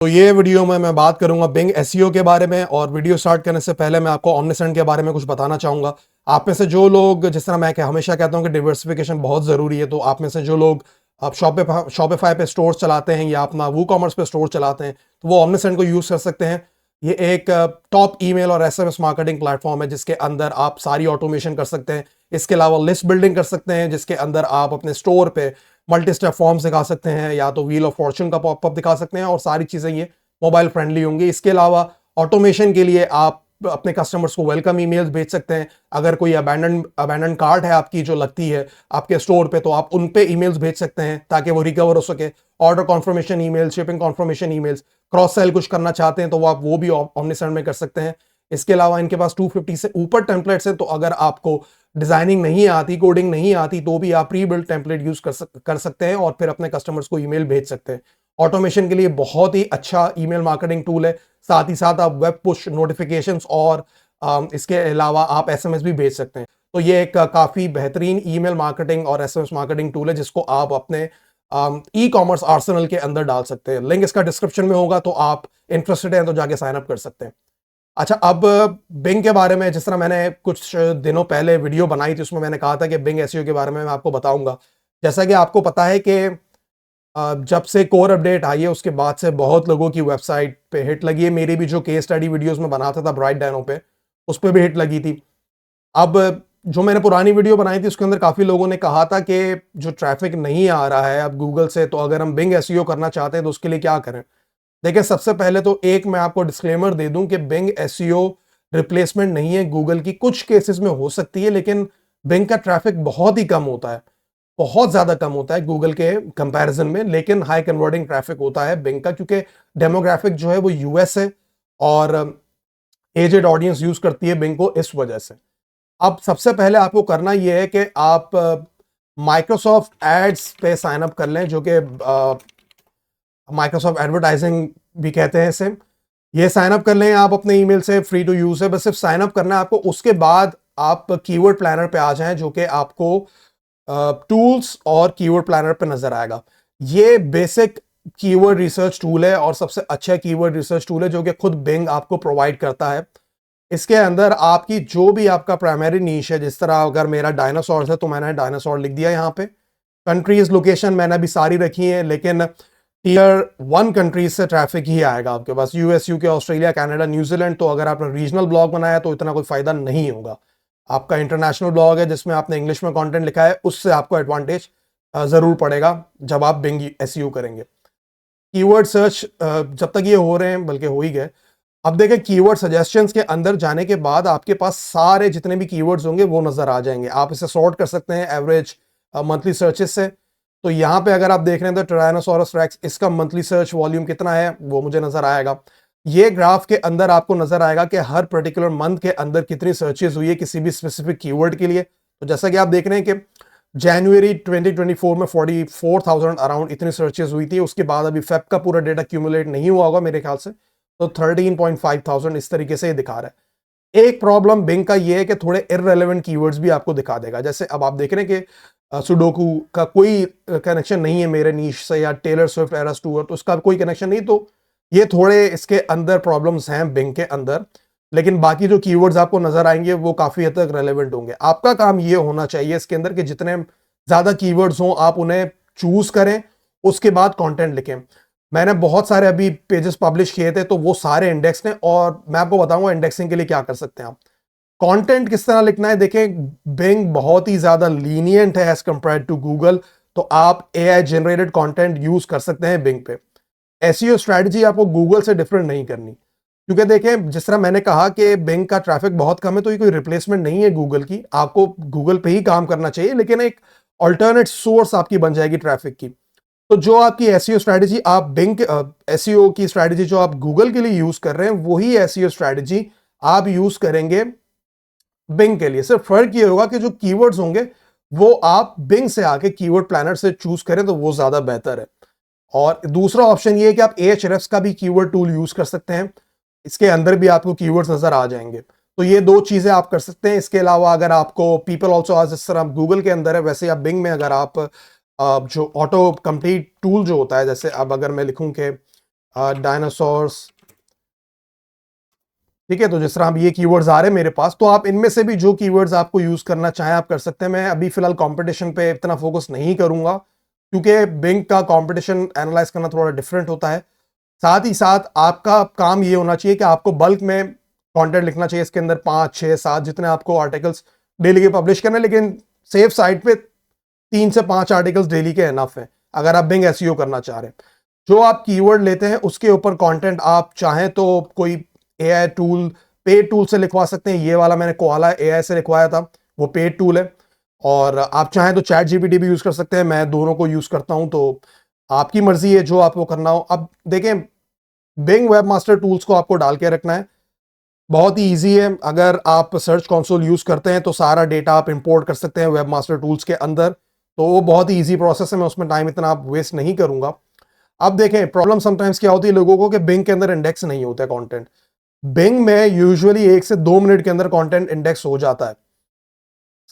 तो ये वीडियो में मैं बात करूंगा बिंग एसईओ के बारे में। और वीडियो स्टार्ट करने से पहले मैं आपको ऑमनीसेंट के बारे में कुछ बताना चाहूंगा। आप में से जो लोग, जिस तरह मैं हमेशा कहता हूं कि डिवर्सिफिकेशन बहुत जरूरी है, तो आप में से जो लोग आप शॉपिफाई पे स्टोर चलाते हैं या अपना वू कॉमर्स पे स्टोर चलाते हैं, तो वो ऑमनीसेंट को यूज कर सकते हैं। ये एक टॉप ईमेल और एसएमएस मार्केटिंग प्लेटफॉर्म है जिसके अंदर आप सारी ऑटोमेशन कर सकते हैं। इसके अलावा लिस्ट बिल्डिंग कर सकते हैं, जिसके अंदर आप अपने स्टोर पे मल्टी स्टेप फॉर्म्स दिखा सकते हैं या तो व्हील ऑफ फॉर्चून का पॉपअप दिखा सकते हैं, और सारी चीजें ये मोबाइल फ्रेंडली होंगी। इसके अलावा ऑटोमेशन के लिए आप अपने कस्टमर्स को वेलकम ईमेल्स भेज सकते हैं। अगर कोई अबैंडन कार्ट है आपकी जो लगती है आपके स्टोर पे, तो आप उन पे ईमेल्स भेज सकते हैं ताकि वो रिकवर हो सके। Order conformation emails, shipping conformation emails, cross sell कुछ करना चाहते हैं तो वो भी ऑमनीसेंट में कर सकते हैं। इसके अलावा इनके पास 250 से ऊपर टेम्पलेट्स हैं, तो अगर आपको डिजाइनिंग नहीं आती, कोडिंग नहीं आती, तो भी आप प्री बिल्ट टेम्पलेट यूज कर सकते हैं और फिर अपने कस्टमर्स को ईमेल भेज सकते हैं। ऑटोमेशन के लिए बहुत ही अच्छा ईमेल मार्केटिंग टूल है। साथ ही साथ आप वेब पुश नोटिफिकेशंस और इसके अलावा आप एसएमएस भी भेज सकते हैं। तो ये एक काफी बेहतरीन ईमेल मार्केटिंग और एसएमएस मार्केटिंग टूल है जिसको आप अपने ई कॉमर्स आर्सेनल के अंदर डाल सकते हैं। लिंक इसका डिस्क्रिप्शन में होगा, तो आप इंटरेस्टेड हैं तो जाके साइन अप कर सकते हैं। अच्छा, अब बिंग के बारे में, जिस तरह मैंने कुछ दिनों पहले वीडियो बनाई थी उसमें मैंने कहा था कि बिंग एसईओ के बारे में मैं आपको बताऊंगा। जैसा कि आपको पता है कि जब से कोर अपडेट आई है उसके बाद से बहुत लोगों की वेबसाइट पे हिट लगी है। मेरी भी जो केस स्टडी वीडियोस में बनाता था ब्राइट डायनो पे, उस पर भी हिट लगी थी। अब जो मैंने पुरानी वीडियो बनाई थी उसके अंदर काफी लोगों ने कहा था कि जो ट्रैफिक नहीं आ रहा है अब गूगल से, तो अगर हम बिंग एसईओ करना चाहते हैं तो उसके लिए क्या करें। देखिए, सबसे पहले तो एक मैं आपको डिस्क्लेमर दे दूं कि बिंग एसईओ रिप्लेसमेंट नहीं है गूगल की। कुछ केसेस में हो सकती है, लेकिन बिंग का ट्रैफिक बहुत ही कम होता है, बहुत ज्यादा कम होता है गूगल के कंपैरिजन में। लेकिन हाई कन्वर्टिंग ट्रैफिक होता है बिंग का, क्योंकि डेमोग्राफिक जो है वो यूएस है और एजेड ऑडियंस यूज करती है बिंग को, इस वजह से। अब सबसे पहले आपको करना यह है कि आप माइक्रोसॉफ्ट एड्स पे साइन अप कर लें, जो कि माइक्रोसॉफ्ट एडवर्टाइजिंग भी कहते हैं इसे। ये साइन अप कर लें आप अपने ईमेल से, फ्री टू यूज है, बस सिर्फ साइन अप करना है आपको। उसके बाद आप कीवर्ड प्लानर पे आ जाएं, जो कि आपको टूल्स और कीवर्ड प्लानर पे नजर आएगा। ये बेसिक कीवर्ड रिसर्च टूल है और सबसे अच्छा कीवर्ड रिसर्च टूल है जो कि खुद बिंग आपको प्रोवाइड करता है। इसके अंदर आपकी जो भी आपका प्राइमरी नीश है, जिस तरह अगर मेरा डायनासोर है तो मैंने डायनासोर लिख दिया यहाँ पे। कंट्रीज लोकेशन मैंने अभी सारी रखी है, लेकिन टियर 1 कंट्रीज से ट्रैफिक ही आएगा आपके पास, US, UK, Australia, Canada, New Zealand. तो अगर आपने रीजनल ब्लॉग बनाया तो इतना कोई फायदा नहीं होगा। आपका इंटरनेशनल ब्लॉग है जिसमें आपने इंग्लिश में कंटेंट लिखा है, उससे आपको एडवांटेज जरूर पड़ेगा जब आप बिंग एसईओ करेंगे। कीवर्ड सर्च जब तक ये हो रहे हैं, बल्कि हो ही गए। अब देखें, कीवर्ड सजेशंस के अंदर जाने के बाद आपके पास सारे जितने भी कीवर्ड्स होंगे वो नजर आ जाएंगे। आप इसे सॉर्ट कर सकते हैं एवरेज मंथली सर्चेस से। तो यहाँ पे अगर आप देख रहे हैं तो टायरानोसोरस रेक्स, इसका मंथली सर्च वॉल्यूम कितना है वो मुझे नजर आएगा। ये ग्राफ के अंदर आपको नजर आएगा कि हर पर्टिकुलर मंथ के अंदर कितनी सर्चेस हुई है किसी भी स्पेसिफिक कीवर्ड के लिए। तो जैसा कि आप देख रहे हैं कि जनवरी 2024 में 44,000 अराउंड इतनी सर्चेस हुई थी। उसके बाद अभी फेब का पूरा डेटा क्यूमुलेट नहीं हुआ होगा मेरे ख्याल से, तो 13,500 इस तरीके से ये दिखा रहा है। एक प्रॉब्लम बिंग का ये है कि थोड़े इररेलेवेंट कीवर्ड्स भी आपको दिखा देगा। जैसे अब आप देख रहे हैं कि सुडोकू का कोई कनेक्शन नहीं है मेरे नीश से, या टेलर स्विफ्ट एरस टूर, तो उसका कोई कनेक्शन नहीं। तो ये थोड़े इसके अंदर प्रॉब्लम्स हैं बिंग के अंदर, लेकिन बाकी जो कीवर्ड्स आपको नजर आएंगे वो काफी हद तक रेलेवेंट होंगे। आपका काम ये होना चाहिए इसके अंदर कि जितने ज्यादा कीवर्ड्स हों आप उन्हें चूज करें, उसके बाद कंटेंट लिखें। मैंने बहुत सारे अभी पेजेस पब्लिश किए थे, तो वो सारे इंडेक्स ने, और मैं आपको बताऊंगा इंडेक्सिंग के लिए क्या कर सकते हैं आप। कंटेंट किस तरह लिखना है, देखें बिंग बहुत ही ज्यादा लीनियंट है एज कंपेयर टू गूगल। तो आप एआई जनरेटेड कंटेंट यूज कर सकते हैं बिंग पे। एसईओ स्ट्रेटजी आपको गूगल से डिफरेंट नहीं करनी, क्योंकि देखें जिस तरह मैंने कहा कि बिंग का ट्रैफिक बहुत कम है, तो ये कोई रिप्लेसमेंट नहीं है गूगल की। आपको गूगल पे ही काम करना चाहिए, लेकिन एक ऑल्टरनेट सोर्स आपकी बन जाएगी ट्रैफिक की। तो जो आपकी एसईओ स्ट्रेटजी आप बिंग एसईओ की स्ट्रेटजी जो आप गूगल के लिए यूज कर रहे हैं, वही एसईओ स्ट्रेटजी आप यूज करेंगे बिंग के लिए। सिर्फ फर्क ये होगा कि जो कीवर्ड्स होंगे वो आप बिंग से आके कीवर्ड प्लानर से चूज करें, तो वो ज्यादा बेहतर है। और दूसरा ऑप्शन ये है कि आप एएचआरएफ्स का भी कीवर्ड टूल यूज कर सकते हैं, इसके अंदर भी आपको कीवर्ड्स नजर आ जाएंगे। तो ये दो चीजें आप कर सकते हैं। इसके अलावा अगर आपको पीपल ऑल्सो आज, जिस तरह गूगल के अंदर है वैसे आप बिंग में अगर आप जो ऑटो कंप्लीट टूल जो होता है, जैसे अब अगर मैं लिखूं कि डायनासोर्स, ठीक है। तो जिस तरह अब ये कीवर्ड्स आ रहे हैं मेरे पास, तो आप इनमें से भी जो कीवर्ड्स आपको यूज करना चाहें आप कर सकते हैं। मैं अभी फिलहाल कंपटीशन पे इतना फोकस नहीं करूंगा, क्योंकि बिंग का कंपटीशन एनालाइज करना थोड़ा डिफरेंट होता है। साथ ही साथ आपका काम ये होना चाहिए कि आपको बल्क में कंटेंट लिखना चाहिए, इसके अंदर 5 6 7 जितने आपको आर्टिकल्स डेली के पब्लिश करने, लेकिन सेफ साइड पे 3 से 5 आर्टिकल्स डेली के एनफ है अगर आप बिंग एसईओ करना चाह रहे हैं। जो आप कीवर्ड लेते हैं उसके ऊपर कंटेंट आप चाहें तो कोई एआई टूल, पेड टूल से लिखवा सकते हैं। ये वाला मैंने कोआला एआई से लिखवाया था, वो पेड टूल है। और आप चाहें तो चैट जीपीटी भी यूज कर सकते हैं, मैं दोनों को यूज करता हूं, तो आपकी मर्जी है जो आपको करना हो। अब देखें, बिंग वेबमास्टर टूल्स को आपको डाल के रखना है, बहुत ही ईजी है। अगर आप सर्च कंसोल यूज करते हैं तो सारा डेटा आप इंपोर्ट कर सकते हैं वेबमास्टर टूल्स के अंदर, तो वो बहुत ही ईजी प्रोसेस है, मैं उसमें टाइम इतना वेस्ट नहीं करूंगा। अब देखें, प्रॉब्लम समटाइम्स क्या होती है लोगों को कि बिंग के अंदर इंडेक्स नहीं होता है कंटेंट। बिंग में यूजुअली 1 से 2 मिनट के अंदर कंटेंट इंडेक्स हो जाता है,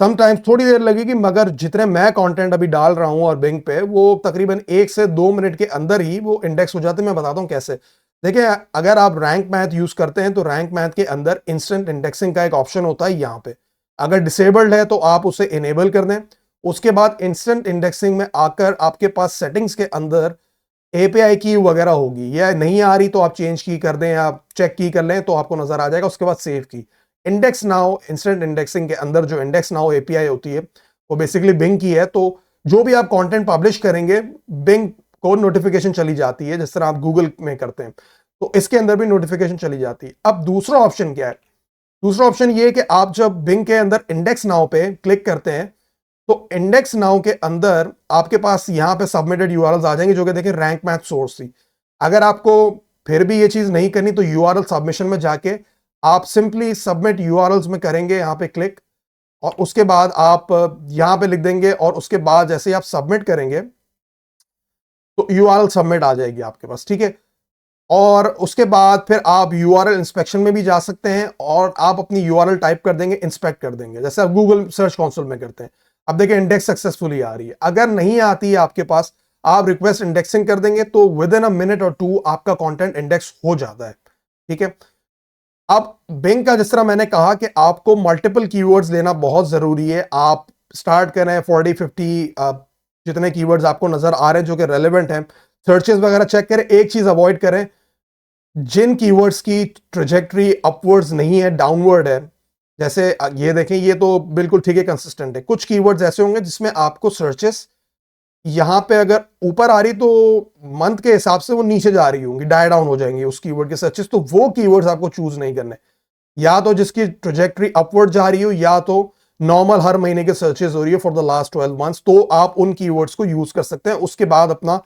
समटाइम्स थोड़ी देर लगेगी, मगर जितने मैं कंटेंट अभी डाल रहा हूं और बिंग पे, वो तकरीबन 1 से 2 मिनट के अंदर ही वो इंडेक्स हो जाते हैं। मैं बताता हूं कैसे। देखिए, अगर आप रैंक मैथ यूज करते हैं तो रैंक मैथ के अंदर इंस्टेंट इंडेक्सिंग का एक ऑप्शन होता है यहाँ पे। अगर डिसेबल्ड है तो आप उसे इनेबल कर दें। उसके बाद इंस्टेंट इंडेक्सिंग में आकर आपके पास सेटिंग्स के अंदर एपीआई की वगैरह होगी, या नहीं आ रही तो आप चेंज की कर दें या चेक की कर लें तो आपको नजर आ जाएगा। उसके बाद सेव की। इंडेक्स नाउ, इंस्टेंट इंडेक्सिंग के अंदर जो इंडेक्स नाउ एपीआई होती है वो बेसिकली बिंग की है। तो जो भी आप कंटेंट पब्लिश करेंगे, बिंग को नोटिफिकेशन चली जाती है, जिस तरह आप गूगल में करते हैं, तो इसके अंदर भी नोटिफिकेशन चली जाती है। अब दूसरा ऑप्शन क्या है? दूसरा ऑप्शन ये है कि आप जब बिंग के अंदर इंडेक्स नाउ पे क्लिक करते हैं तो इंडेक्स नाउ के अंदर आपके पास यहां पे सबमिटेड यूआरएल्स आ जाएंगे, जो कि देखिए रैंक मैथ सोर्स थी। अगर आपको फिर भी ये चीज नहीं करनी तो यूआरएल सबमिशन में जाके आप सिंपली सबमिट यूआरएल्स में करेंगे यहां पे क्लिक, और उसके बाद आप यहां पे लिख देंगे, और उसके बाद जैसे ही आप सबमिट करेंगे तो यूआरएल सबमिट आ जाएगी आपके पास, ठीक है। और उसके बाद फिर आप यूआरएल इंस्पेक्शन में भी जा सकते हैं, और आप अपनी यूआरएल टाइप कर देंगे, इंस्पेक्ट कर देंगे, जैसे आप गूगल सर्च कंसोल में करते हैं। अब देखिए, इंडेक्स सक्सेसफुली आ रही है। अगर नहीं आती है आपके पास, आप रिक्वेस्ट इंडेक्सिंग कर देंगे तो विद इन अ मिनट और 2 आपका कंटेंट इंडेक्स हो जाता है, ठीक है। अब बिंग का जिस तरह मैंने कहा कि आपको मल्टीपल कीवर्ड्स लेना बहुत जरूरी है। आप स्टार्ट करें 40-50 जितने कीवर्ड्स आपको नजर आ रहे हैं जो कि रेलेवेंट हैं, सर्चेस वगैरह चेक करें। एक चीज अवॉइड करें, जिन कीवर्ड्स की ट्रेजेक्टरी अपवर्ड्स नहीं है, डाउनवर्ड है, जैसे ये देखें, ये तो बिल्कुल ठीक है, कंसिस्टेंट है। कुछ कीवर्ड्स ऐसे होंगे जिसमें आपको सर्चेस यहां पे अगर ऊपर आ रही तो मंथ के हिसाब से वो नीचे जा रही होंगी, डाई डाउन हो जाएंगी उस कीवर्ड के सर्चेस, तो वो कीवर्ड्स आपको चूज नहीं करने। या तो जिसकी ट्रेजेक्टरी अपवर्ड जा रही हो, या तो नॉर्मल हर महीने के सर्चेस हो रही है फॉर द लास्ट 12 मंथ्स, तो आप उन कीवर्ड्स को यूज कर सकते हैं। उसके बाद अपना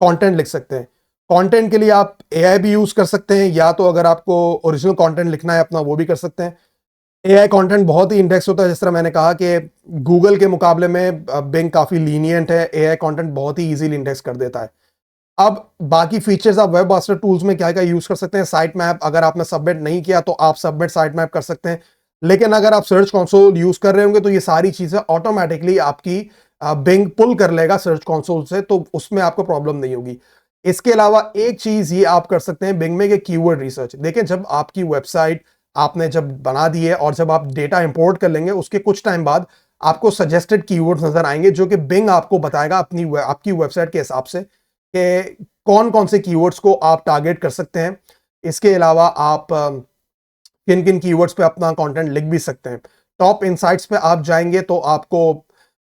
कंटेंट लिख सकते हैं। कंटेंट के लिए आप एआई भी यूज कर सकते हैं, या तो अगर आपको ओरिजिनल कंटेंट लिखना है अपना, वो भी कर सकते हैं। एआई कंटेंट बहुत ही इंडेक्स होता है, जिस तरह मैंने कहा कि गूगल के मुकाबले में बिंग काफी लीनियंट है, एआई कंटेंट बहुत ही इजीली इंडेक्स कर देता है। अब बाकी फीचर्स आप वेब मास्टर टूल्स में क्या क्या यूज कर सकते हैं। साइट मैप, अगर आपने सबमिट नहीं किया तो आप सबमिट साइट मैप कर सकते हैं, लेकिन अगर आप सर्च कंसोल यूज कर रहे होंगे तो ये सारी चीजें ऑटोमेटिकली आपकी बिंग पुल कर लेगा सर्च कंसोल से, तो उसमें आपको प्रॉब्लम नहीं होगी। इसके अलावा एक चीज ये आप कर सकते हैं बिंग में कि कीवर्ड रिसर्च। देखिए, जब आपकी वेबसाइट आपने जब बना दी है और जब आप डेटा इंपोर्ट कर लेंगे, उसके कुछ टाइम बाद आपको सजेस्टेड कीवर्ड्स नजर आएंगे, जो कि बिंग आपको बताएगा आपकी वेबसाइट के हिसाब से कि कौन कौन से कीवर्ड्स को आप टारगेट कर सकते हैं। इसके अलावा आप किन किन कीवर्ड्स पे अपना कंटेंट लिख भी सकते हैं। टॉप इनसाइट्स पे आप जाएंगे तो आपको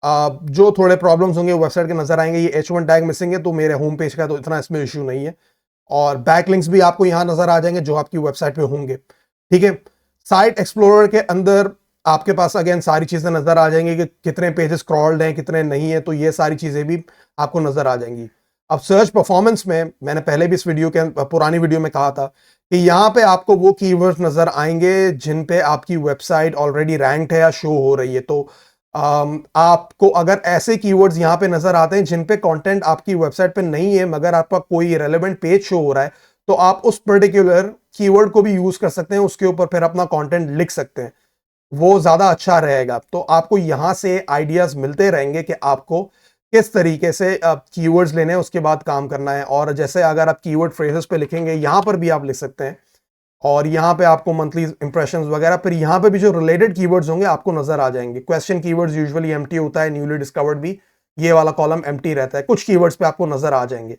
जो थोड़े प्रॉब्लम्स होंगे वेबसाइट के नजर आएंगे। ये H1 टैग मिसिंग है, तो मेरे होम पेज का तो इतना इसमें इश्यू नहीं है। और बैकलिंक्स भी आपको यहां नजर आ जाएंगे जो आपकी वेबसाइट पे होंगे, ठीक है। साइट एक्सप्लोरर के अंदर आपके पास अगेन सारी चीजें नजर आ जाएंगी कि कितने पेजेस क्रॉल्ड हैं, कितने नहीं है, तो ये सारी चीजें भी आपको नजर आ जाएंगी। अब सर्च परफॉर्मेंस में मैंने पहले भी इस वीडियो के पुरानी वीडियो में कहा था कि यहाँ पे आपको वो कीवर्ड्स नजर आएंगे जिन पे आपकी वेबसाइट ऑलरेडी रैंक्ड है या शो हो रही है। तो आपको अगर ऐसे कीवर्ड्स यहाँ पे नजर आते हैं जिन पे कंटेंट आपकी वेबसाइट पे नहीं है, मगर आपका कोई रेलेवेंट पेज शो हो रहा है, तो आप उस पर्टिकुलर कीवर्ड को भी यूज कर सकते हैं, उसके ऊपर फिर अपना कंटेंट लिख सकते हैं, वो ज्यादा अच्छा रहेगा। तो आपको यहां से आइडियाज मिलते रहेंगे कि आपको किस तरीके से कीवर्ड्स लेने हैं उसके बाद काम करना है। और जैसे अगर आप कीवर्ड फ्रेजेस पे लिखेंगे, यहाँ पर भी आप लिख सकते हैं, और यहाँ पे आपको मंथली इंप्रेशंस वगैरह, फिर यहाँ पे भी जो रिलेटेड कीवर्ड्स होंगे आपको नजर आ जाएंगे। क्वेश्चन कीवर्ड्स यूजुअली एम्प्टी होता है, न्यूली डिस्कवर्ड भी ये वाला कॉलम एम्प्टी रहता है, कुछ कीवर्ड्स पे आपको नजर आ जाएंगे।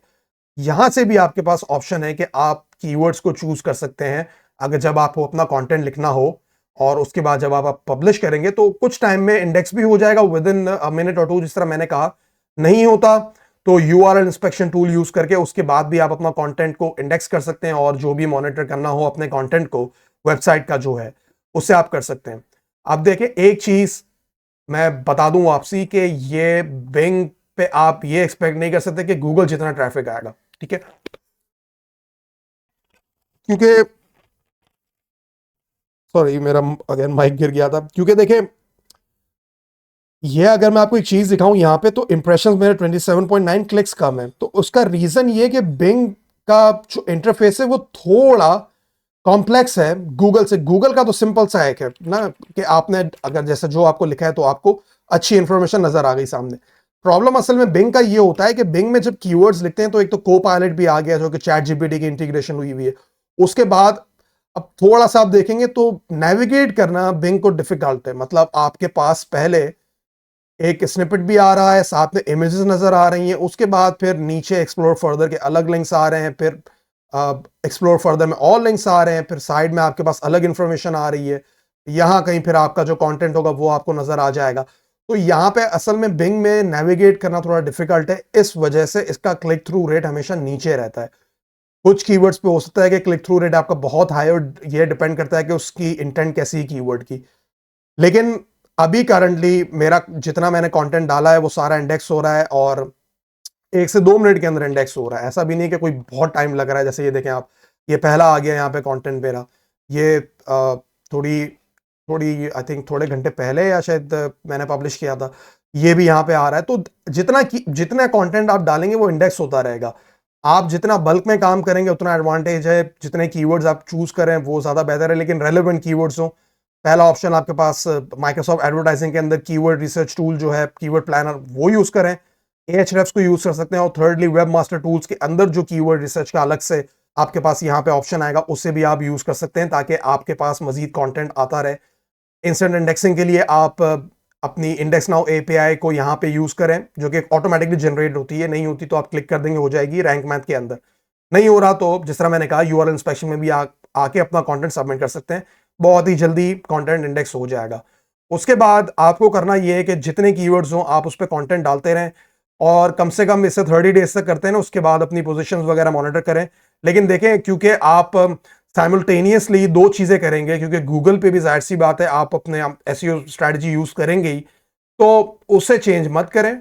यहां से भी आपके पास ऑप्शन है कि आप कीवर्ड्स को चूज कर सकते हैं अगर जब आपको अपना कंटेंट लिखना हो, और उसके बाद जब आप पब्लिश करेंगे तो कुछ टाइम में इंडेक्स भी हो जाएगा विद इन अ मिनट और टू, जिस तरह मैंने कहा। नहीं होता तो यूआरएल इंस्पेक्शन टूल यूज करके उसके बाद भी आप अपना कंटेंट को इंडेक्स कर सकते हैं, और जो भी मॉनिटर करना हो अपने कंटेंट को वेबसाइट का जो है उससे आप कर सकते हैं। अब देखें, एक चीज मैं बता दूं आपसी कि ये बिंग पे आप ये एक्सपेक्ट नहीं कर सकते कि गूगल जितना ट्रैफिक आएगा, ठीक है, क्योंकि सॉरी मेरा अगर माइक गिर गया था, क्योंकि देखें ये अगर मैं आपको एक चीज दिखाऊं यहाँ पे, तो इंप्रेशंस मेरे 27.9 क्लिक्स कम है। तो उसका रीजन ये कि बिंग का जो इंटरफेस है वो थोड़ा कॉम्प्लेक्स है गूगल से। गूगल का तो सिंपल सा है ना, कि आपने अगर जैसे जो आपको लिखा है तो आपको अच्छी इंफॉर्मेशन नजर आ गई सामने। प्रॉब्लम असल में बिंग का ये होता है कि बिंग में जब कीवर्ड्स लिखते हैं तो एक तो को पायलट भी आ गया जो कि चैट जीपीटी की इंटीग्रेशन हुई हुई है। उसके बाद अब थोड़ा सा आप देखेंगे तो नेविगेट करना बिंग को डिफिकल्ट है। मतलब आपके पास पहले एक स्निपेट भी आ रहा है, साथ में इमेजेस नजर आ रही हैं, उसके बाद फिर नीचे एक्सप्लोर फर्दर के अलग लिंक्स आ रहे हैं, फिर एक्सप्लोर फर्दर में और लिंक्स आ रहे हैं, फिर साइड में आपके पास अलग इंफॉर्मेशन आ रही है, यहाँ कहीं फिर आपका जो कंटेंट होगा वो आपको नजर आ जाएगा। तो यहाँ पे असल में बिंग में नेविगेट करना थोड़ा डिफिकल्ट है, इस वजह से इसका क्लिक थ्रू रेट हमेशा नीचे रहता है। कुछ कीवर्ड्स पे हो सकता है कि क्लिक थ्रू रेट आपका बहुत हाई, और ये डिपेंड करता है कि उसकी इंटेंट कैसी है कीवर्ड की। लेकिन अभी करंटली मेरा जितना मैंने कंटेंट डाला है वो सारा इंडेक्स हो रहा है, और 1 से 2 मिनट के अंदर इंडेक्स हो रहा है। ऐसा भी नहीं कि कोई बहुत टाइम लग रहा है। जैसे ये देखें आप, ये पहला आ गया यहाँ पे कंटेंट मेरा, ये थोड़ी थोड़ी आई थिंक थोड़े घंटे पहले या शायद मैंने पब्लिश किया था, ये भी यहाँ पे आ रहा है। तो जितना कंटेंट आप डालेंगे वो इंडेक्स होता रहेगा। आप जितना बल्क में काम करेंगे उतना एडवांटेज है, जितने कीवर्ड्स आप चूज करें वो ज्यादा बेहतर है, लेकिन रेलेवेंट कीवर्ड्स हो। पहला ऑप्शन आपके पास माइक्रोसॉफ्ट एडवर्टाइजिंग के अंदर कीवर्ड रिसर्च टूल जो है, कीवर्ड प्लानर, वो यूज करें। Ahrefs को यूज कर सकते हैं, और थर्डली वेब मास्टर टूल्स के अंदर जो कीवर्ड रिसर्च का अलग से आपके पास यहाँ पे ऑप्शन आएगा, उससे भी आप यूज कर सकते हैं ताकि आपके पास मजीद कंटेंट आता रहे। इंस्टेंट इंडेक्सिंग के लिए आप अपनी इंडेक्स नाउ एपीआई को यहाँ पे यूज करें, जो कि ऑटोमेटिकली जनरेट होती है। नहीं होती तो आप क्लिक कर देंगे, हो जाएगी रैंक मैथ के अंदर। नहीं हो रहा तो जिस तरह मैंने कहा यूआरएल इंस्पेक्शन में भी आके अपना कंटेंट सबमिट कर सकते हैं, बहुत ही जल्दी कंटेंट इंडेक्स हो जाएगा। उसके बाद आपको करना यह है कि जितने कीवर्ड्स हो आप उस पर कंटेंट डालते रहें, और कम से कम इससे 30 डेज तक करते हैं ना, उसके बाद अपनी पोजीशंस वगैरह मॉनिटर करें। लेकिन देखें, क्योंकि आप साइमल्टेनियसली दो चीजें करेंगे, क्योंकि गूगल पे भी जाहिर सी बात है आप अपने एसईओ स्ट्रेटजी यूज करेंगे ही, तो उसे चेंज मत करें,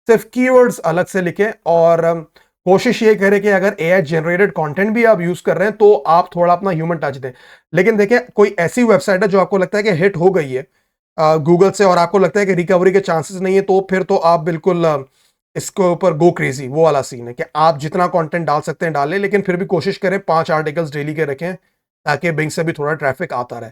सिर्फ कीवर्ड्स अलग से लिखें। और कोशिश ये करें कि अगर एआई जनरेटेड कंटेंट भी आप यूज कर रहे हैं तो आप थोड़ा अपना ह्यूमन टच दें। लेकिन देखें, कोई ऐसी वेबसाइट है जो आपको लगता है कि हिट हो गई है गूगल से, और आपको लगता है कि रिकवरी के चांसेस नहीं है, तो फिर तो आप बिल्कुल इसके ऊपर गो क्रेजी, वो वाला सीन है कि आप जितना कंटेंट डाल सकते हैं डालें, लेकिन फिर भी कोशिश करें 5 आर्टिकल्स डेली के रखें, ताकि बिंग से भी थोड़ा ट्रैफिक आता रहे।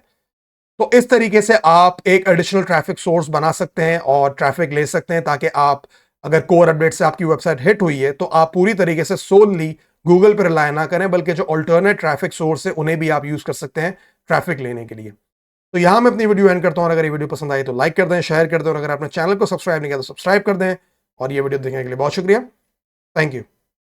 तो इस तरीके से आप एक एडिशनल ट्रैफिक सोर्स बना सकते हैं और ट्रैफिक ले सकते हैं, ताकि आप अगर कोर अपडेट से आपकी वेबसाइट हिट हुई है तो आप पूरी तरीके से सोलली गूगल पर रिलाय ना करें, बल्कि जो अल्टरनेट ट्रैफिक सोर्स है उन्हें भी आप यूज कर सकते हैं ट्रैफिक लेने के लिए। तो यहां मैं अपनी वीडियो एंड करता हूं। अगर ये वीडियो पसंद आई तो लाइक कर दें, शेयर कर दें, और अगर आपने चैनल को सब्सक्राइब नहीं किया तो सब्सक्राइब कर दें। और ये वीडियो देखने के लिए बहुत शुक्रिया। Thank you.